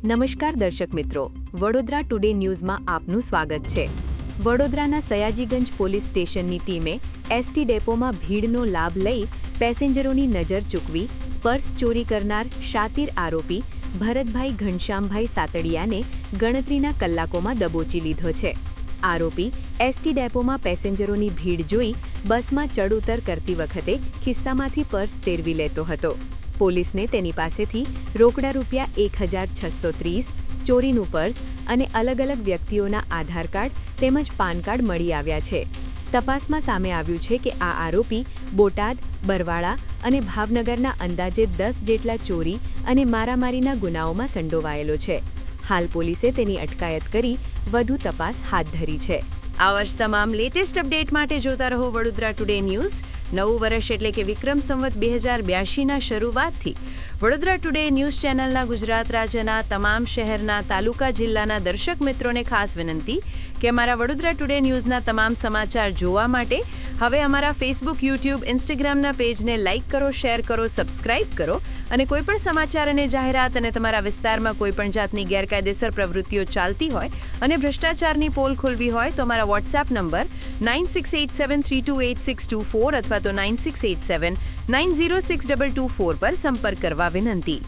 નમસ્કાર દર્શક મિત્રો, વડોદરા ટુડે ન્યૂઝમાં આપનું સ્વાગત છે। વડોદરાના સયાજીગંજ પોલીસ સ્ટેશનની ટીમે એસટી ડેપોમાં ભીડનો લાભ લઈ પેસેન્જરોની નજર ચૂકવી પર્સ ચોરી કરનાર શાતીર આરોપી ભરતભાઈ ઘનશ્યામભાઈ સાતડિયાને ગણતરીના કલાકોમાં દબોચી લીધો છે। આરોપી એસટી ડેપોમાં પેસેન્જરોની ભીડ જોઈ બસમાં ચડ ઉતર કરતી વખતે ખિસ્સામાંથી પર્સ સેરવી લેતો હતો। પોલીસને તેની પાસેથી રોકડા રૂપિયા 1630, ચોરીનું પર્સ અને અલગ અલગ વ્યક્તિઓના આધાર કાર્ડ તેમજ પાન કાર્ડ મળી આવ્યા છે। તપાસમાં સામે આવ્યું છે કે આ આરોપી બોટાદ, બરવાળા અને ભાવનગરના અંદાજે 10 જેટલા ચોરી અને મારામારીના ગુનાઓમાં સંડોવાયેલો છે। હાલ પોલીસે તેની અટકાયત કરી વધુ તપાસ હાથ ધરી છે। આવા જ તમામ લેટેસ્ટ અપડેટ માટે જોતા રહો વડોદરા ટુડે ન્યૂઝ। નવું વર્ષ એટલે કે વિક્રમ સંવત 2082ના શરૂઆતથી વડોદરા ટુડે ન્યૂઝ ચેનલના ગુજરાત રાજ્યના તમામ શહેરના તાલુકા જિલ્લાના દર્શક મિત્રોને ખાસ વિનંતી કે અમારા વડોદરા ટુડે ન્યૂઝના તમામ સમાચાર જોવા માટે હવે અમારા ફેસબુક, યુટ્યુબ, ઇન્સ્ટાગ્રામના પેજને લાઇક કરો, શેર કરો, સબસ્ક્રાઇબ કરો અને કોઈપણ સમાચાર અને જાહેરાત અને તમારા વિસ્તારમાં કોઈપણ જાતની ગેરકાયદેસર પ્રવૃત્તિઓ ચાલતી હોય અને ભ્રષ્ટાચારની પોલ ખોલવી હોય તો અમારા વોટ્સએપ નંબર 9687328624 અથવા તો 9687906224 પર સંપર્ક કરવા વિનંતી।